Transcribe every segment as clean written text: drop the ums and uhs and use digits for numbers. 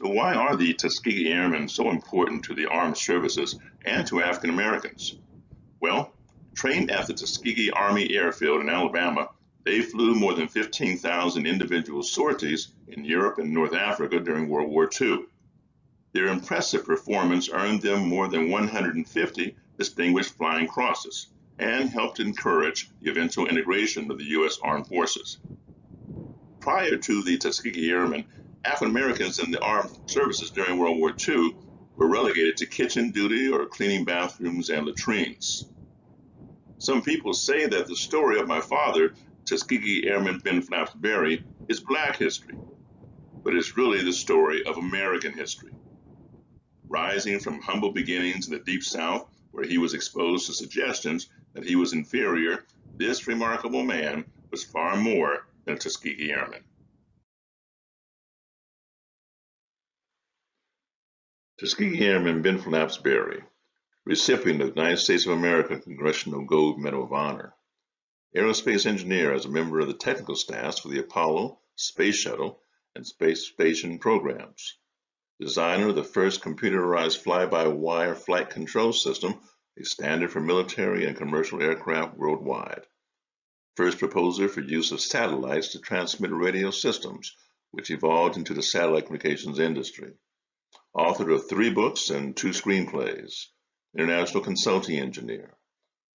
So why are the Tuskegee Airmen so important to the armed services and to African Americans? Well, trained at the Tuskegee Army Airfield in Alabama, they flew more than 15,000 individual sorties in Europe and North Africa during World War II. Their impressive performance earned them more than 150 Distinguished Flying Crosses and helped encourage the eventual integration of the U.S. Armed Forces. Prior to the Tuskegee Airmen, African Americans in the armed services during World War II were relegated to kitchen duty or cleaning bathrooms and latrines. Some people say that the story of my father, Tuskegee Airman Ben Berry, is Black history, but it's really the story of American history. Rising from humble beginnings in the Deep South, where he was exposed to suggestions that he was inferior, this remarkable man was far more than a Tuskegee Airman. Tuskegee Airman Ben Berry, recipient of the United States of America Congressional Gold Medal of Honor, aerospace engineer as a member of the technical staffs for the Apollo, Space Shuttle, and Space Station programs, designer of the first computerized fly-by-wire flight control system, a standard for military and commercial aircraft worldwide, first proposer for use of satellites to transmit radio systems, which evolved into the satellite communications industry, author of 3 books and 2 screenplays, international consulting engineer,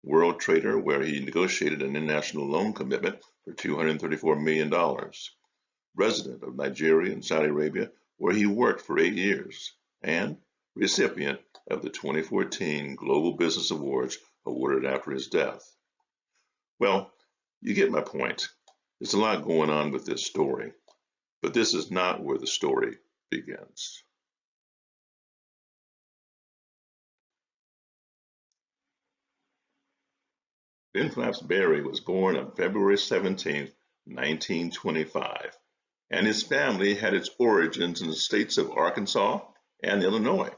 world trader where he negotiated an international loan commitment for $234 million, resident of Nigeria and Saudi Arabia where he worked for 8 years, and recipient of the 2014 Global Business Awards awarded after his death. Well, you get my point. There's a lot going on with this story, but this is not where the story begins. Ben Berry was born on February 17, 1925, and his family had its origins in the states of Arkansas and Illinois.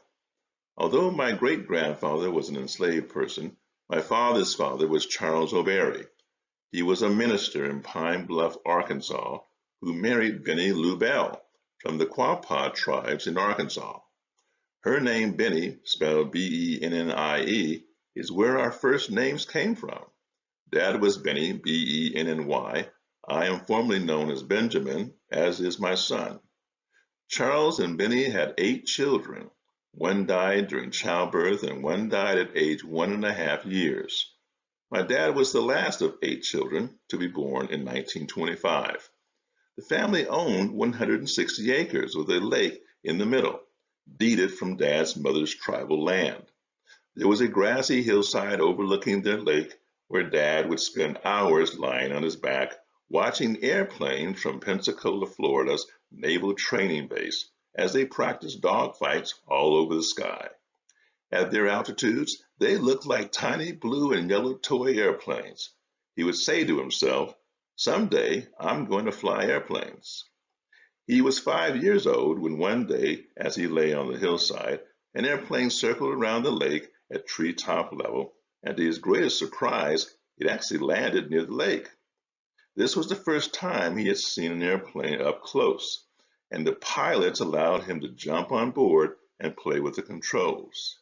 Although my great-grandfather was an enslaved person, my father's father was Charles O'Berry. He was a minister in Pine Bluff, Arkansas, who married Benny Lou Bell from the Quapaw tribes in Arkansas. Her name Benny, spelled B-E-N-N-I-E, is where our first names came from. Dad was Benny, B-E-N-N-Y. I am formerly known as Benjamin, as is my son. Charles and Benny had 8 children. 1 died during childbirth and 1 died at age 1.5 years. My dad was the last of 8 children to be born in 1925. The family owned 160 acres with a lake in the middle, deeded from Dad's mother's tribal land. There was a grassy hillside overlooking their lake where Dad would spend hours lying on his back watching airplanes from Pensacola, Florida's Naval Training Base as they practiced dogfights all over the sky. At their altitudes, they looked like tiny blue and yellow toy airplanes. He would say to himself, "Someday I'm going to fly airplanes." He was 5 years old when one day, as he lay on the hillside, an airplane circled around the lake at treetop level, and to his greatest surprise, it actually landed near the lake. This was the first time he had seen an airplane up close, and the pilots allowed him to jump on board and play with the controls.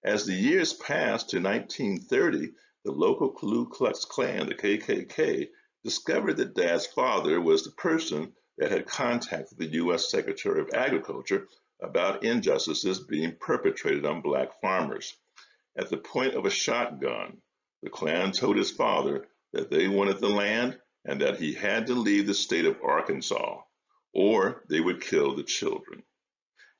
As the years passed to 1930, the local Ku Klux Klan, the KKK, discovered that Dad's father was the person that had contacted the U.S. Secretary of Agriculture about injustices being perpetrated on black farmers. At the point of a shotgun, the Klan told his father that they wanted the land and that he had to leave the state of Arkansas, or they would kill the children.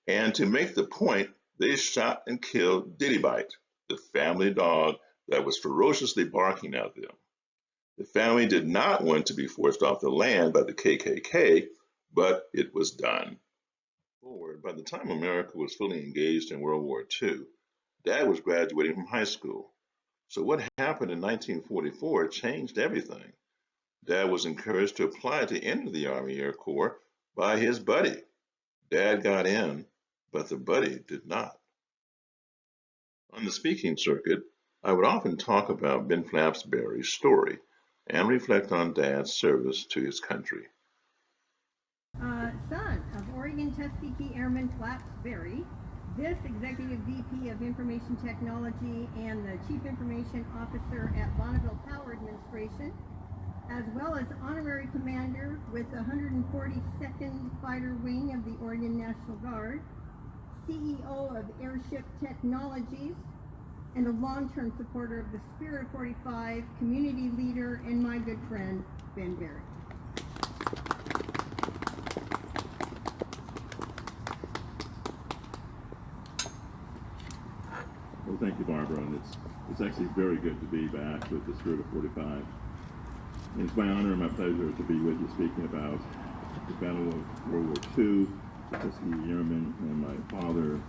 And to make the point, they shot and killed Diddy-Bite, the family dog that was ferociously barking at them. The family did not want to be forced off the land by the KKK, but it was done. By the time America was fully engaged in World War II, Dad was graduating from high school. So what happened in 1944 changed everything. Dad was encouraged to apply to enter the Army Air Corps by his buddy. Dad got in, but the buddy did not. On the speaking circuit, I would often talk about Ben Berry's story and reflect on Dad's service to his country. Son of Oregon, Tuskegee Airman Berry, this Executive VP of Information Technology and the Chief Information Officer at Bonneville Power Administration, as well as Honorary Commander with the 142nd Fighter Wing of the Oregon National Guard, CEO of AIRSHIP Technologies, and a long-term supporter of the Spirit of 45, community leader, and my good friend, Ben Berry. Well, thank you, Barbara, and it's actually very good to be back with the Spirit of 45. And it's my honor and my pleasure to be with you speaking about the Battle of World War II, the Tuskegee Airmen, and my father,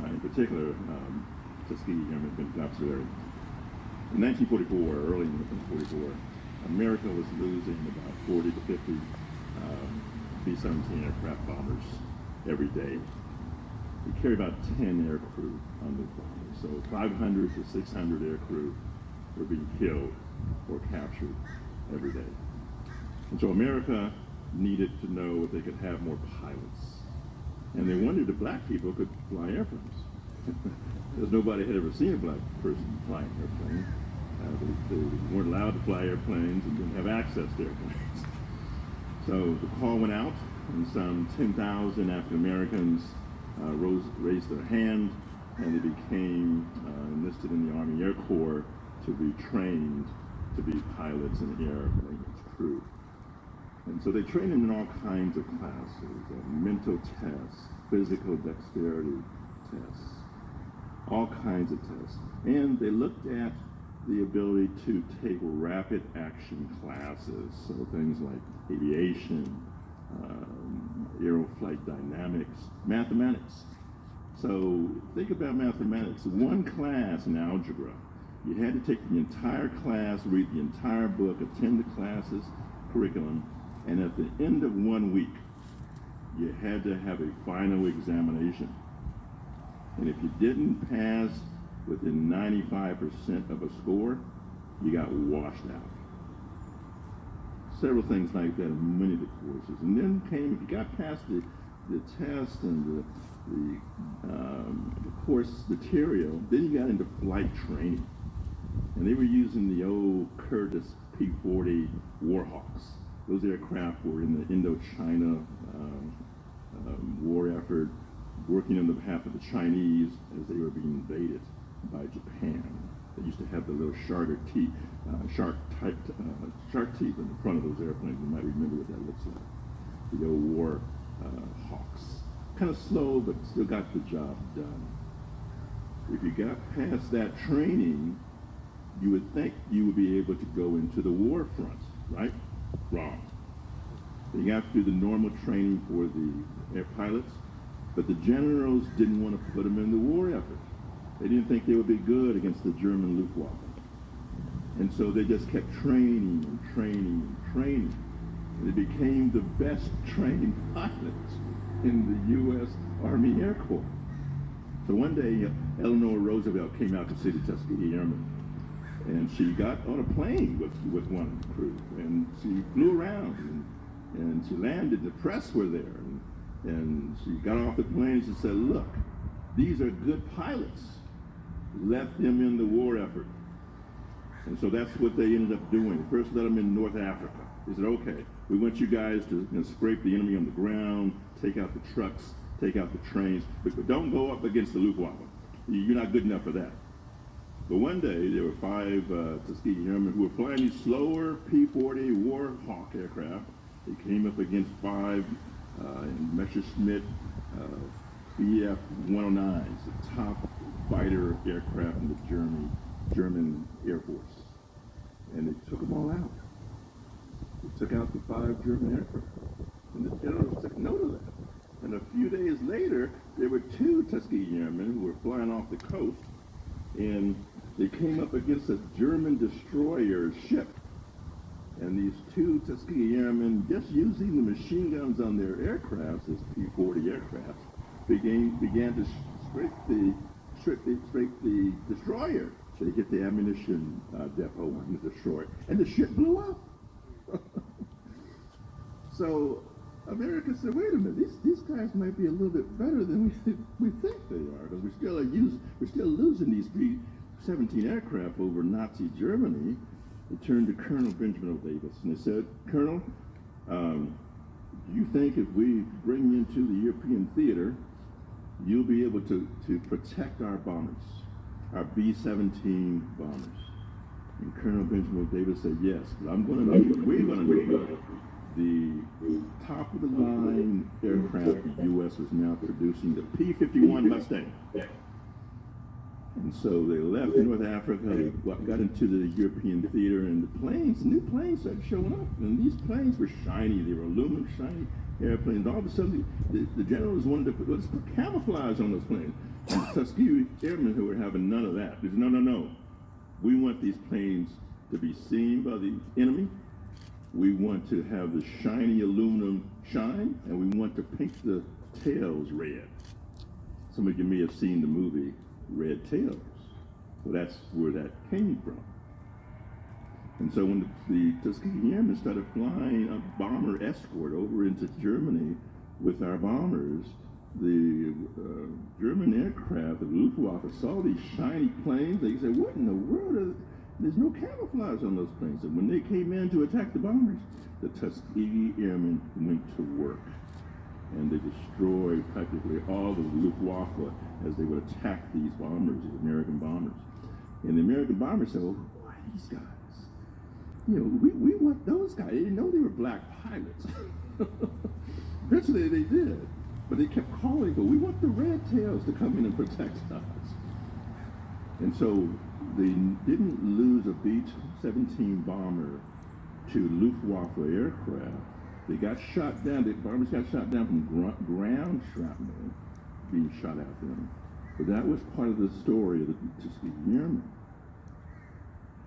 in particular, Tuskegee Airman Ben. In 1944, early in 1944, America was losing about 40 to 50 B-17 aircraft bombers every day. We carry about 10 air crew on those bombers, so 500 to 600 air crew were being killed or captured every day. And so America needed to know if they could have more pilots. And they wondered if black people could fly airplanes. Because nobody had ever seen a black person fly an airplane. They weren't allowed to fly airplanes and didn't have access to airplanes. So the call went out, and some 10,000 African Americans raised their hand, and they became enlisted in the Army Air Corps to be trained to be pilots and air maintenance crew. And so they trained them in all kinds of classes, mental tests, physical dexterity tests, all kinds of tests. And they looked at the ability to take rapid action classes, so things like aviation, aeroflight dynamics, mathematics. So think about mathematics. One class in algebra, you had to take the entire class, read the entire book, attend the classes, curriculum, and at the end of 1 week, you had to have a final examination. And if you didn't pass within 95% of a score, you got washed out. Several things like that in many of the courses. And then came, if you got past the test and the course material, then you got into flight training. And they were using the old Curtiss P-40 Warhawks. Those aircraft were in the Indochina war effort, working on the behalf of the Chinese as they were being invaded by Japan. They used to have the little shark teeth in the front of those airplanes. You might remember what that looks like. The old war hawks. Kind of slow, but still got the job done. If you got past that training, you would think you would be able to go into the war front, right? Wrong. You have to do the normal training for the air pilots, but the generals didn't want to put them in the war effort. They didn't think they would be good against the German Luftwaffe. And so they just kept training and training and training. And they became the best trained pilots in the U.S. Army Air Corps. So one day, Eleanor Roosevelt came out to see the Tuskegee Airmen. And she got on a plane with one crew. And she flew around. And she landed. The press were there. And she got off the plane and she said, look, these are good pilots. Let them in the war effort. And so that's what they ended up doing. They first let them in North Africa. They said, okay, we want you guys to scrape the enemy on the ground, take out the trucks, take out the trains, but don't go up against the Luftwaffe. You're not good enough for that. But one day, there were 5 Tuskegee Airmen who were flying these slower P-40 Warhawk aircraft. They came up against 5 Messerschmitt Bf-109s, the top fighter aircraft in the German Air Force. And they took them all out. They took out the 5 German aircraft. And the generals took note of that. And a few days later, there were 2 Tuskegee Airmen who were flying off the coast, and they came up against a German destroyer ship. And these 2 Tuskegee Airmen, just using the machine guns on their aircrafts, these P-40 aircraft, began to scrape the destroyer. They hit the ammunition depot on the destroyer, and the ship blew up. So America said, wait a minute, these guys might be a little bit better than we think they are, because we're still losing these B-17 aircraft over Nazi Germany. They turned to Colonel Benjamin O. Davis and they said, Colonel, do you think if we bring you into the European theater, you'll be able to protect our bombers, our B-17 bombers? And Colonel Benjamin O. Davis said, yes, but we're going to need the top of the line aircraft the U.S. was now producing, the P-51 Mustang. And so they left North Africa, they got into the European theater, and new planes started showing up. And these planes were shiny, they were aluminum shiny airplanes. All of a sudden, the generals wanted to let's put camouflage on those planes. And the Tuskegee Airmen who were having none of that. They said, no. We want these planes to be seen by the enemy. We want to have the shiny aluminum shine, and we want to paint the tails red. Some of you may have seen the movie Red Tails. Well, that's where that came from. And so when the Tuskegee Airmen started flying a bomber escort over into Germany with our bombers, the German aircraft, the Luftwaffe, saw these shiny planes. They said, what in the world? There's no camouflage on those planes. And when they came in to attack the bombers, the Tuskegee Airmen went to work. And they destroyed practically all of the Luftwaffe as they would attack these bombers, these American bombers. And the American bombers said, well, who are these guys? You know, we want those guys. They didn't know they were black pilots. Eventually they did. But they kept calling, but we want the red tails to come in and protect us. And so they didn't lose a B-17 bomber to Luftwaffe aircraft. They got shot down. The bombers got shot down from ground shrapnel being shot at them. But that was part of the story of the Tuskegee Airmen.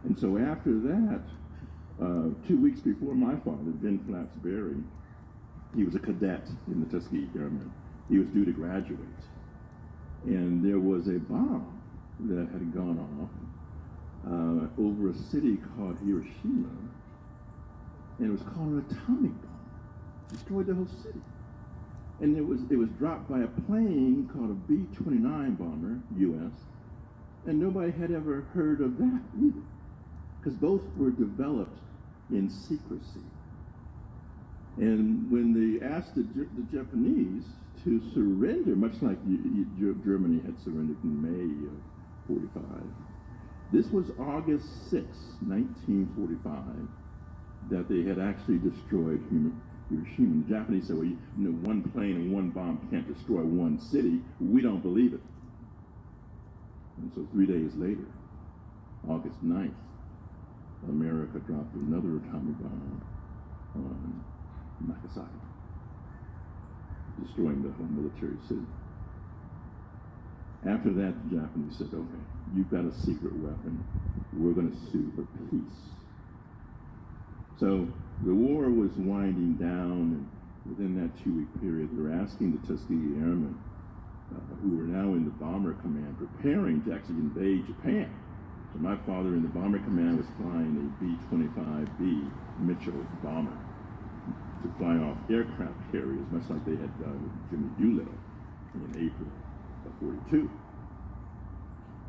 And so after that, 2 weeks before my father, Ben Flaps Berry, he was a cadet in the Tuskegee Airmen. He was due to graduate. And there was a bomb that had gone off over a city called Hiroshima. And it was called an atomic bomb. Destroyed the whole city. And it was dropped by a plane called a B-29 bomber, U.S., and nobody had ever heard of that either, because both were developed in secrecy. And when they asked the Japanese to surrender, much like Germany had surrendered in May of 45, this was August 6, 1945, that they had actually destroyed Hiroshima. The Japanese said, well, one plane and one bomb can't destroy one city. We don't believe it. And so 3 days later, August 9th, America dropped another atomic bomb on Nagasaki, destroying the whole military city. After that, the Japanese said, okay, you've got a secret weapon. We're going to sue for peace. So the war was winding down, and within that 2-week period, they were asking the Tuskegee Airmen, who were now in the Bomber Command, preparing to actually invade Japan. So my father in the Bomber Command was flying a B-25B Mitchell bomber to fly off aircraft carriers, much like they had done with Jimmy Doolittle in April of 42.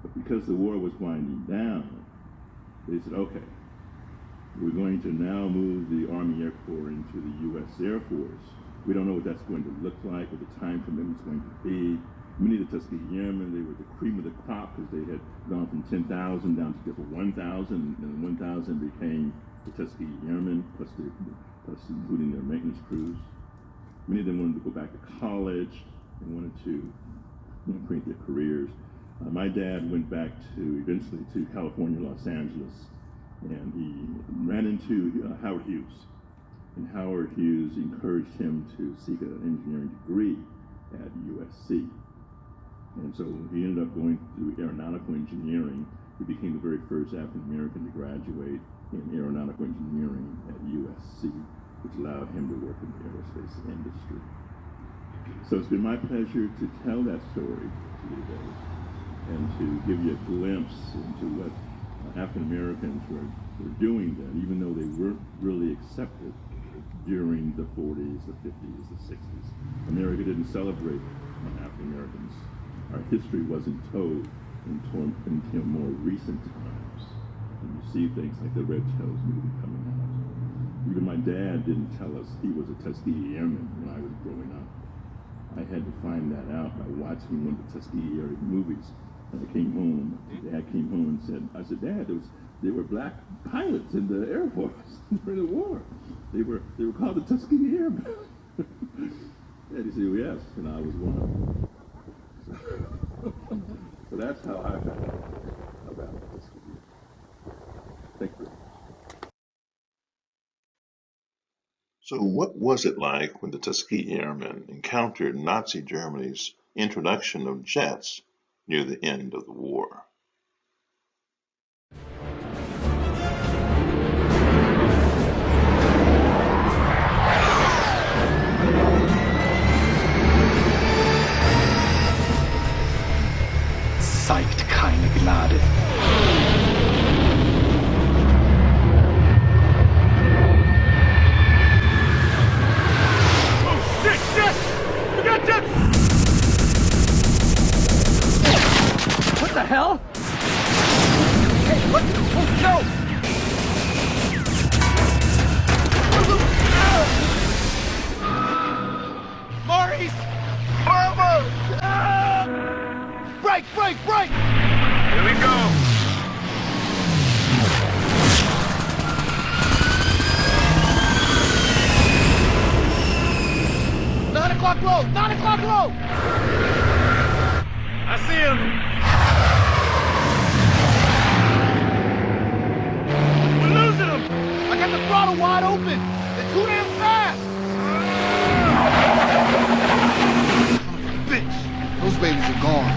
But because the war was winding down, they said, okay, we're going to now move the Army Air Corps into the U.S. Air Force. We don't know what that's going to look like, what the time commitment's going to be. Many of the Tuskegee Airmen, they were the cream of the crop because they had gone from 10,000 down to just 1,000, and 1,000 became the Tuskegee Airmen, plus including their maintenance crews. Many of them wanted to go back to college and wanted to create their careers. My dad went back eventually to California, Los Angeles, and he ran into Howard Hughes. And Howard Hughes encouraged him to seek an engineering degree at USC. And so he ended up going through Aeronautical Engineering. He became the very first African American to graduate in Aeronautical Engineering at USC, which allowed him to work in the aerospace industry. So it's been my pleasure to tell that story to you today and to give you a glimpse into what African Americans were doing then, even though they weren't really accepted during the 40s, the 50s, the 60s. America didn't celebrate African Americans. Our history wasn't told until more recent times. And you see things like the Red Tails movie coming out. Even my dad didn't tell us he was a Tuskegee Airman when I was growing up. I had to find that out by watching one of the Tuskegee Airman movies. And I came home, Dad came home and said, I said, Dad, there were black pilots in the Air Force during the war. They were called the Tuskegee Airmen. And he said, well, yes, and I was one of them. So that's how I found out about Tuskegee. Thank you. So what was it like when the Tuskegee Airmen encountered Nazi Germany's introduction of jets near the end of the war? Zeigt keine Gnade. Oh, shit! We got jets! What the hell? Hey, what? Oh, no! Maurice! Almost! Break! Here we go! Nine o'clock low! I see him! We're losing him! I got the throttle wide open! They're too damn fast! Bitch! Those babies are gone.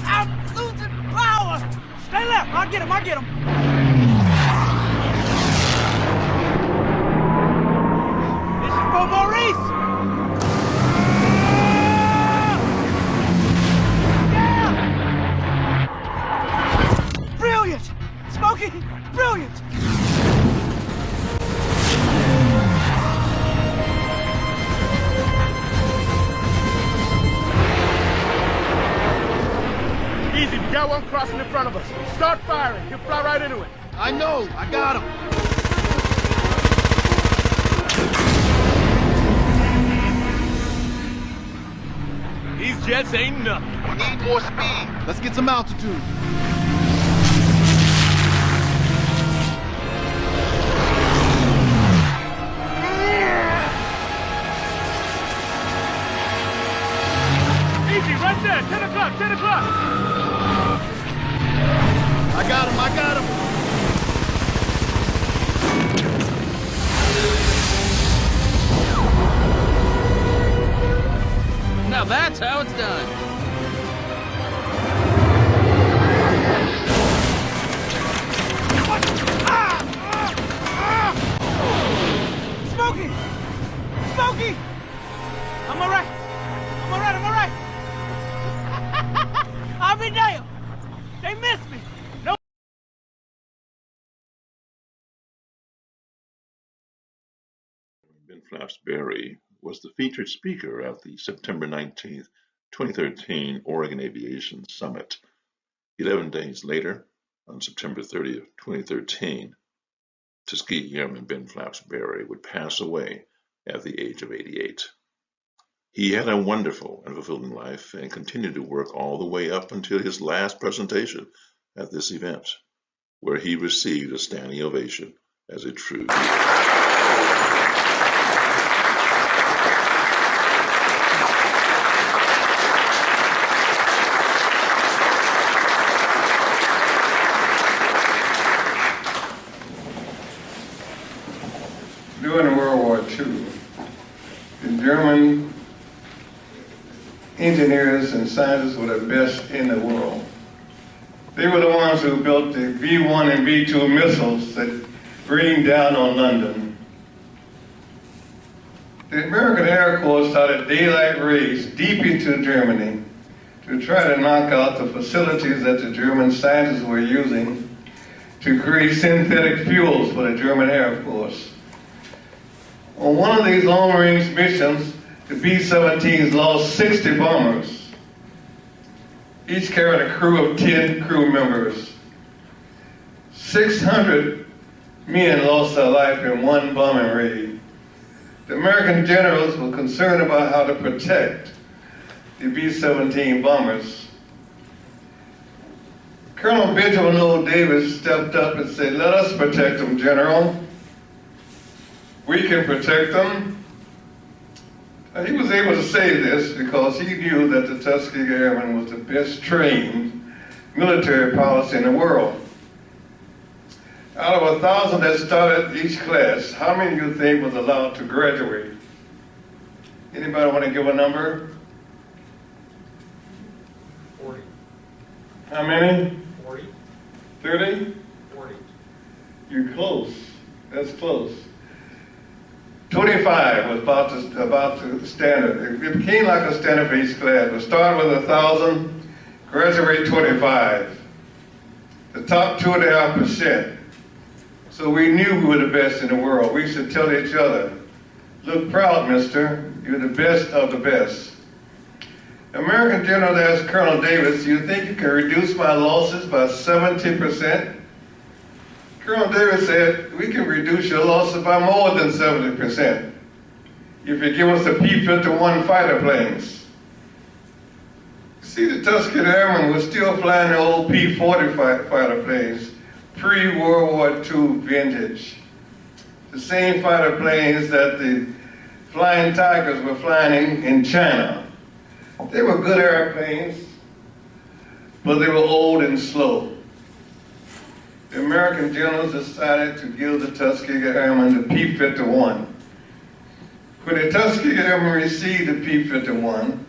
I'm losing power! Stay left! I'll get him! This is for Maurice! Yeah! Brilliant! Smokey, brilliant! Easy, we got one crossing in front of us. Start firing. He'll fly right into it. I know. I got him. These jets ain't nothing. We need more speed. Let's get some altitude. Easy, right there. 10 o'clock. I got him. Now that's how it's done. Smokey! I'm all right. I'll be damned. They missed me. No. Ben Berry was the featured speaker at the September 19th, 2013 Oregon Aviation Summit. 11 days later, on September 30th, 2013, Tuskegee Airman Ben Berry would pass away at the age of 88. He had a wonderful and fulfilling life and continued to work all the way up until his last presentation at this event, where he received a standing ovation as a true hero. During World War II, the German engineers and scientists were the best in the world. They were the ones who built the V-1 and V-2 missiles that rained down on London. The American Air Corps started daylight raids deep into Germany to try to knock out the facilities that the German scientists were using to create synthetic fuels for the German Air Force. On one of these long-range missions, the B-17s lost 60 bombers. Each carried a crew of 10 crew members. 600 men lost their life in one bombing raid. The American generals were concerned about how to protect the B-17 bombers. Colonel Benjamin O. Davis stepped up and said, "Let us protect them, General. We can protect them." He was able to say this because he knew that the Tuskegee Airmen was the best trained military pilots in the world. Out of 1,000 that started each class, how many do you think was allowed to graduate? Anybody want to give a number? 40. How many? 40. 30? 40. You're close. That's close. 25 was about the standard. It became like a standard for each class. We started with 1,000, graduate 25. The top 2.5%. So we knew we were the best in the world. We should tell each other, "Look proud, mister. You're the best of the best." American general asked Colonel Davis, "Do you think you can reduce my losses by 70%? Colonel Davis said, "We can reduce your losses by more than 70% if you give us the P-51 fighter planes." See, the Tuskegee Airmen were still flying the old P-40 fighter planes, pre-World War II vintage. The same fighter planes that the Flying Tigers were flying in China. They were good airplanes, but they were old and slow. The American generals decided to give the Tuskegee Airmen the P-51. When the Tuskegee Airmen received the P-51,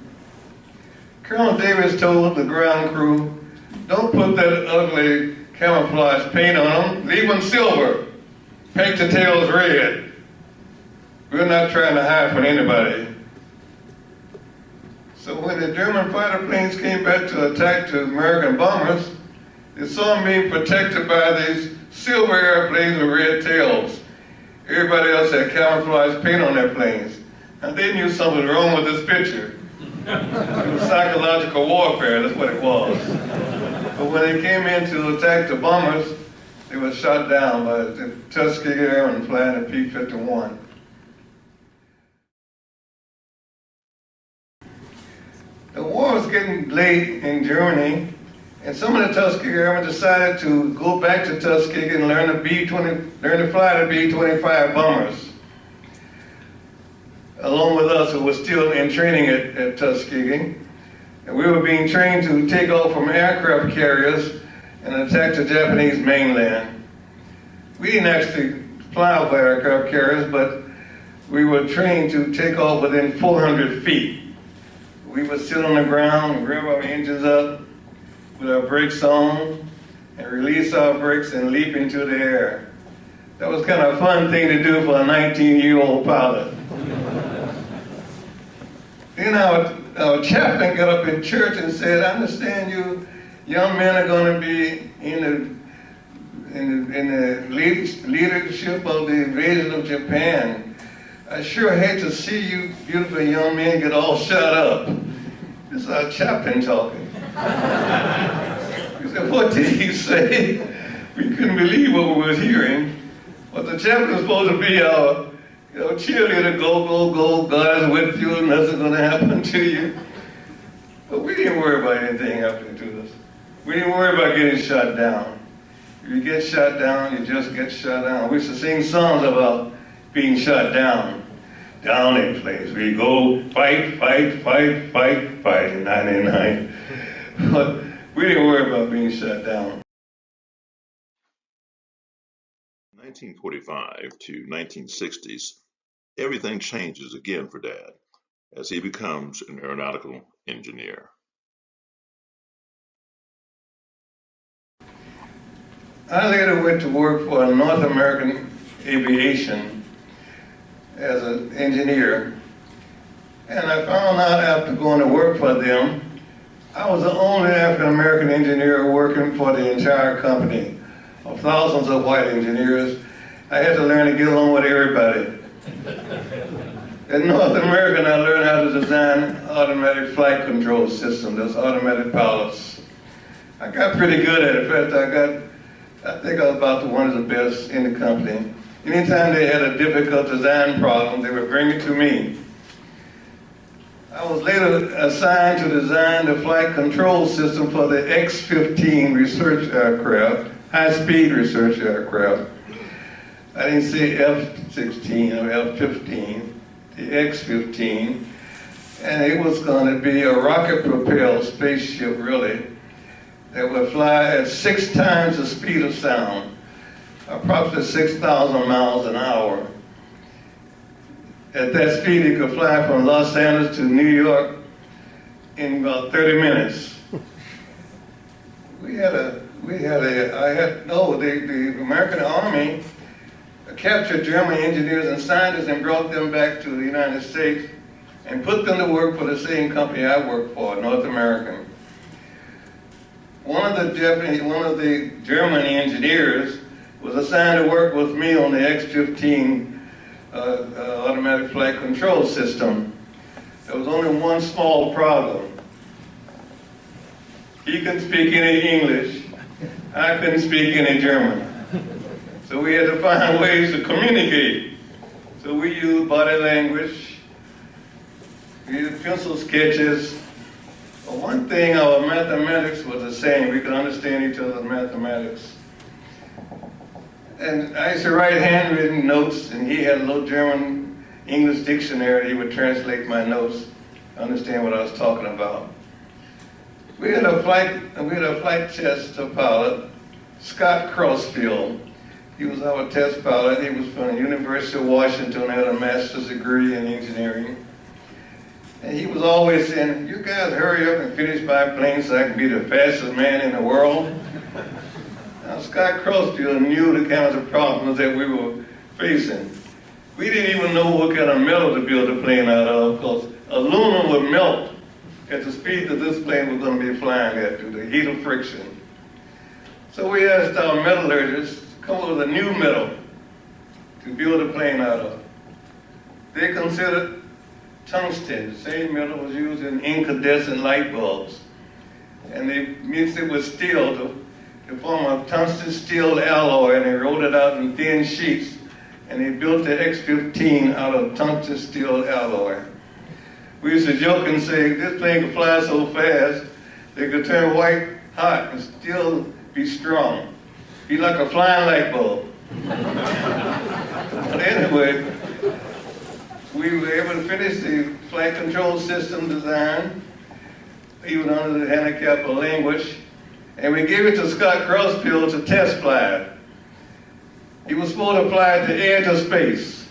Colonel Davis told the ground crew, "Don't put that ugly camouflage paint on them. Leave them silver. Paint the tails red. We're not trying to hide from anybody." So when the German fighter planes came back to attack the American bombers, they saw them being protected by these silver airplanes with red tails. Everybody else had camouflage paint on their planes. And they knew something was wrong with this picture. It was psychological warfare, that's what it was. But when they came in to attack the bombers, they were shot down by the Tuskegee Airmen flying the P-51. The war was getting late in Germany, and some of the Tuskegee Airmen decided to go back to Tuskegee and learn to fly the B-25 bombers, along with us who were still in training at Tuskegee. And we were being trained to take off from aircraft carriers and attack the Japanese mainland. We didn't actually fly off aircraft carriers, but we were trained to take off within 400 feet. We would sit on the ground, rev our engines up with our brakes on, and release our brakes and leap into the air. That was kind of a fun thing to do for a 19-year-old pilot. Then our chaplain got up in church and said, "I understand you young men are going to be in the leadership of the invasion of Japan. I sure hate to see you beautiful young men get all shut up." This is our chaplain talking. He said, "What did he say?" We couldn't believe what we were hearing. But the chaplain was supposed to be our cheerleader, go, go, go, God is with you, nothing's going to happen to you. But we didn't worry about anything happening to us. We didn't worry about getting shot down. If you get shot down, you just get shot down. We used to sing songs about being shot down. Down in flames. We go fight, fight, fight, fight, fight in 99. But we didn't worry about being shut down. 1945 to 1960s, everything changes again for Dad as he becomes an aeronautical engineer. I later went to work for North American Aviation as an engineer, and I found out after going to work for them I was the only African-American engineer working for the entire company of thousands of white engineers. I had to learn to get along with everybody. In North America, I learned how to design automatic flight control systems, those automatic pilots. I got pretty good at it. In fact, I think I was about one of the best in the company. Anytime they had a difficult design problem, they would bring it to me. I was later assigned to design the flight control system for the X-15 research aircraft, high-speed research aircraft. I didn't say F-16 or F-15, the X-15. And it was going to be a rocket-propelled spaceship, really, that would fly at 6 times the speed of sound, approximately 6,000 miles an hour. At that speed, it could fly from Los Angeles to New York in about 30 minutes. The American Army captured German engineers and scientists and brought them back to the United States and put them to work for the same company I worked for, North American. One of the German engineers was assigned to work with me on the X-15 automatic flight control system. There was only one small problem. He couldn't speak any English. I couldn't speak any German. So we had to find ways to communicate. So we used body language, we used pencil sketches. But one thing, our mathematics was the same. We could understand each other's mathematics. And I used to write handwritten notes, and he had a little German English dictionary. He would translate my notes to understand what I was talking about. We had a flight test pilot, Scott Crossfield. He was our test pilot. He was from the University of Washington, had a master's degree in engineering. And he was always saying, "You guys hurry up and finish my plane so I can be the fastest man in the world." Now, Scott Crossfield knew the kinds of problems that we were facing. We didn't even know what kind of metal to build a plane out of, because aluminum would melt at the speed that this plane was going to be flying at due to the heat of friction. So we asked our metallurgists to come up with a new metal to build a plane out of. They considered tungsten. The same metal was used in incandescent light bulbs. And they mixed it with steel to form a tungsten steel alloy, and they rolled it out in thin sheets, and they built the X-15 out of tungsten steel alloy. We used to joke and say, this plane could fly so fast, they could turn white hot and still be strong. Be like a flying light bulb. But anyway, we were able to finish the flight control system design, even under the handicap of language, and we gave it to Scott Crossfield to test fly it. He was supposed to fly at the edge of space,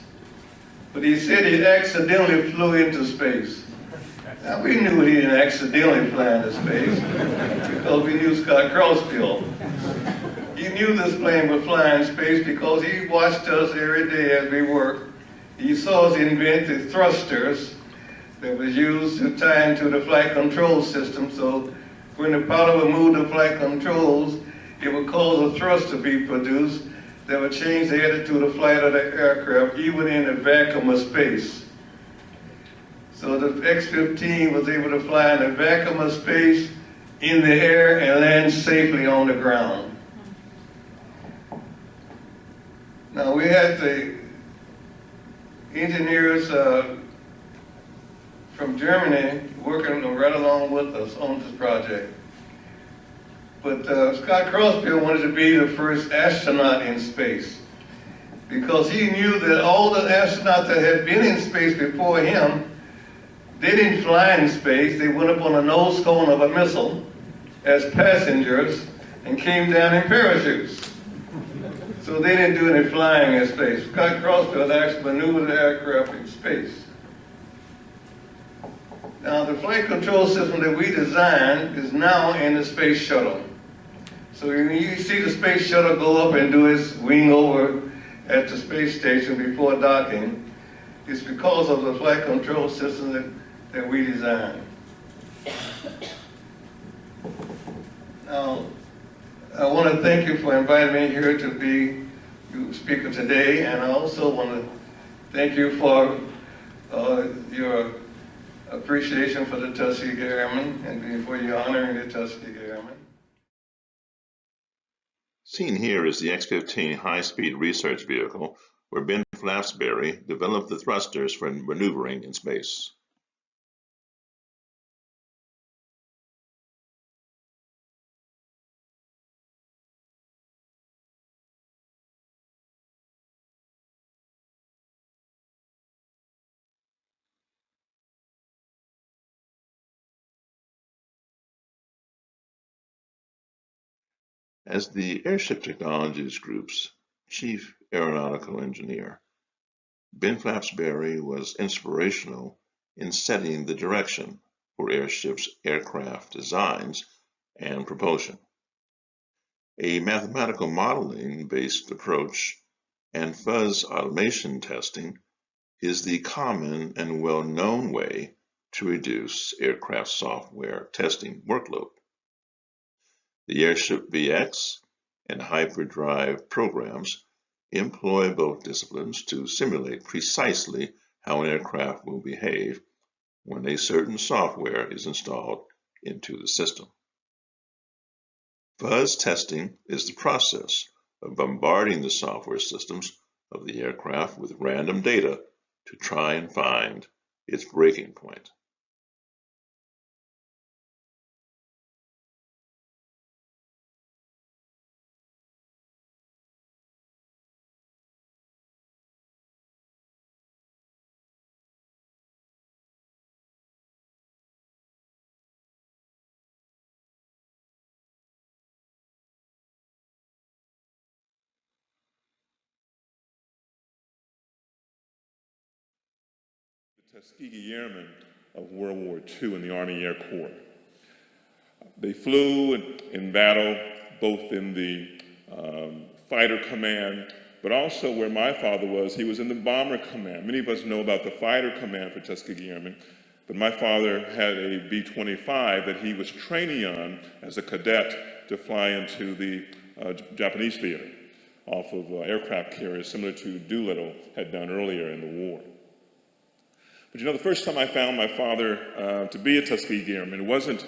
but he said he accidentally flew into space. Now, we knew he didn't accidentally fly into space because we knew Scott Crossfield. He knew this plane would fly in space because he watched us every day as we worked. He saw us invent the thrusters that was used to tie into the flight control system. So when the pilot would move the flight controls, it would cause a thrust to be produced that would change the attitude of flight of the aircraft, even in a vacuum of space. So the X-15 was able to fly in a vacuum of space, in the air, and land safely on the ground. Now, we had the engineers from Germany working right along with us on this project. But Scott Crossfield wanted to be the first astronaut in space because he knew that all the astronauts that had been in space before him, they didn't fly in space. They went up on the nose cone of a missile as passengers and came down in parachutes. So they didn't do any flying in space. Scott Crossfield actually maneuvered the aircraft in space. Now, the flight control system that we designed is now in the space shuttle. So when you see the space shuttle go up and do its wing over at the space station before docking, it's because of the flight control system that we designed. I want to thank you for inviting me here to be your speaker today, and I also want to thank you for your appreciation for the Tuskegee Airmen and for your honoring the Tuskegee Airmen. Seen here is the X-15 high-speed research vehicle where Ben Flapsberry developed the thrusters for maneuvering in space. As the AIRSHIP Technologies Group's Chief Aeronautical Engineer, Ben Flapsberry was inspirational in setting the direction for AIRSHIP's aircraft designs and propulsion. A mathematical modeling-based approach and fuzz automation testing is the common and well-known way to reduce aircraft software testing workload. The AIRSHIP VX and hyperdrive programs employ both disciplines to simulate precisely how an aircraft will behave when a certain software is installed into the system. Fuzz testing is the process of bombarding the software systems of the aircraft with random data to try and find its breaking point. Tuskegee Airmen of World War II in the Army Air Corps. They flew in battle, both in the fighter command, but also where my father was, he was in the bomber command. Many of us know about the fighter command for Tuskegee Airmen, but my father had a B-25 that he was training on as a cadet to fly into the Japanese theater off of aircraft carriers, similar to Doolittle had done earlier in the war. But you know, the first time I found my father to be a Tuskegee Airman, it wasn't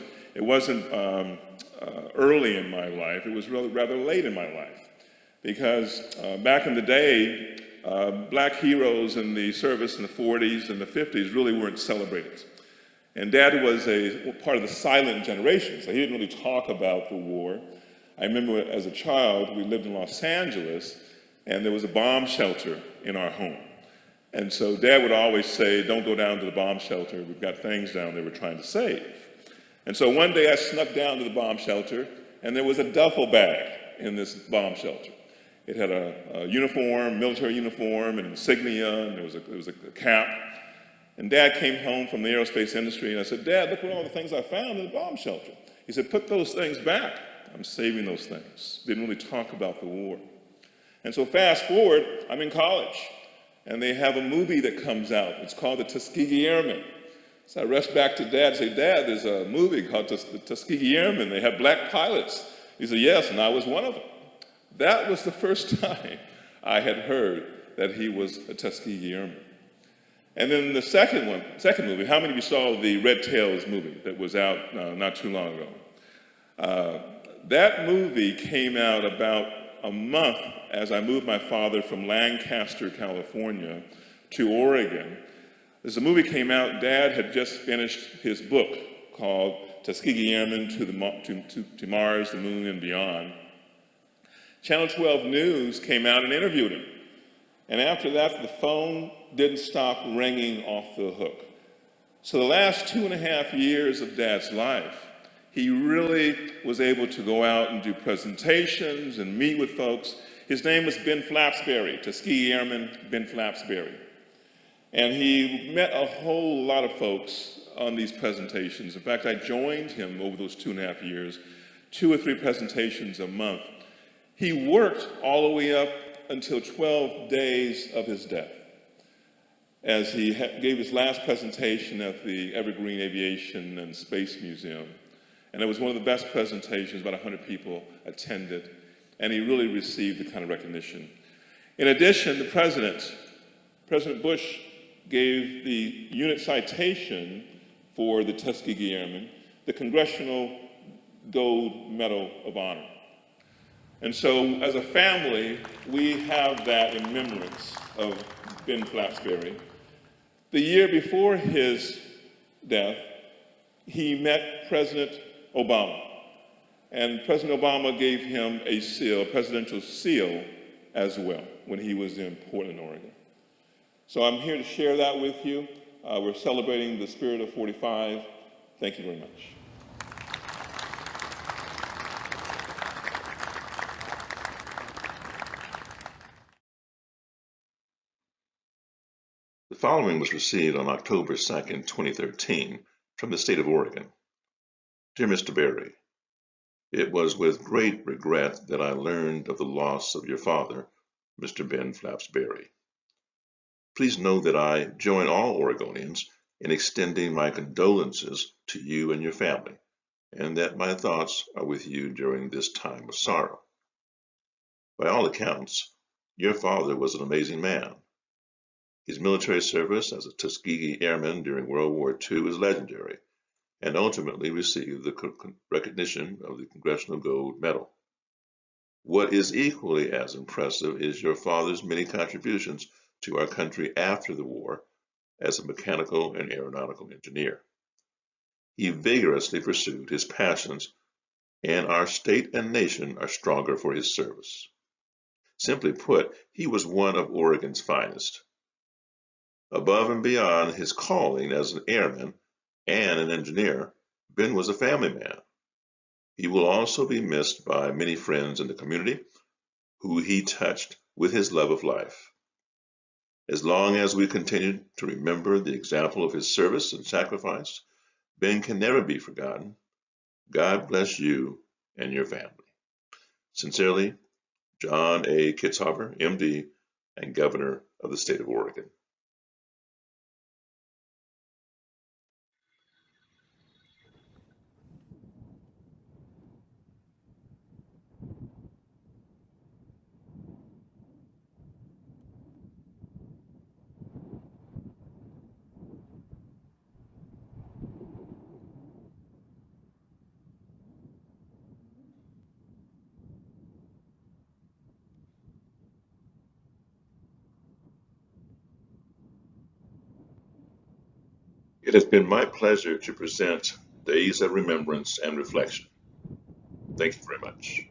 early in my life. It was rather late in my life, because back in the day, black heroes in the service in the 40s and the 50s really weren't celebrated. And Dad was a part of the silent generation, so he didn't really talk about the war. I remember as a child, we lived in Los Angeles, and there was a bomb shelter in our home. And so Dad would always say, don't go down to the bomb shelter. We've got things down there we're trying to save. And so one day I snuck down to the bomb shelter, and there was a duffel bag in this bomb shelter. It had a uniform, military uniform, and insignia, and there was a cap. And Dad came home from the aerospace industry, and I said, Dad, look at all the things I found in the bomb shelter. He said, put those things back. I'm saving those things. Didn't really talk about the war. And so fast forward, I'm in college. And they have a movie that comes out. It's called The Tuskegee Airmen. So I rush back to Dad and say, Dad, there's a movie called The Tuskegee Airmen. They have black pilots. He said, yes, and I was one of them. That was the first time I had heard that he was a Tuskegee Airman. And then the second movie, how many of you saw the Red Tails movie that was out not too long ago? That movie came out about a month as I moved my father from Lancaster, California to Oregon. As the movie came out, Dad had just finished his book called Tuskegee Airmen to Mars, the Moon, and Beyond. Channel 12 News came out and interviewed him. And after that, the phone didn't stop ringing off the hook. So the last 2.5 years of Dad's life, he really was able to go out and do presentations and meet with folks. His name was Ben Flapsberry, Tuskegee Airman Ben Flapsberry. And he met a whole lot of folks on these presentations. In fact, I joined him over those 2.5 years, 2 or 3 presentations a month. He worked all the way up until 12 days of his death, as he gave his last presentation at the Evergreen Aviation and Space Museum. And it was one of the best presentations, about 100 people attended, and he really received the kind of recognition. In addition, President Bush gave the unit citation for the Tuskegee Airmen the Congressional Gold Medal of Honor. And so, as a family, we have that in remembrance of Ben Flapsberry. The year before his death, he met President Obama. And President Obama gave him a seal, a presidential seal, as well, when he was in Portland, Oregon. So I'm here to share that with you. We're celebrating the spirit of 45. Thank you very much. The following was received on October 2nd, 2013, from the state of Oregon. Dear Mr. Berry, it was with great regret that I learned of the loss of your father, Mr. Ben Flapsberry. Please know that I join all Oregonians in extending my condolences to you and your family, and that my thoughts are with you during this time of sorrow. By all accounts, your father was an amazing man. His military service as a Tuskegee Airman during World War II is legendary, and ultimately received the recognition of the Congressional Gold Medal. What is equally as impressive is your father's many contributions to our country after the war as a mechanical and aeronautical engineer. He vigorously pursued his passions, and our state and nation are stronger for his service. Simply put, he was one of Oregon's finest. Above and beyond his calling as an airman and an engineer, Ben was a family man. He will also be missed by many friends in the community who he touched with his love of life. As long as we continue to remember the example of his service and sacrifice, Ben can never be forgotten. God bless you and your family. Sincerely, John A. Kitzhaber, MD, and Governor of the State of Oregon. It has been my pleasure to present Days of Remembrance and Reflection. Thank you very much.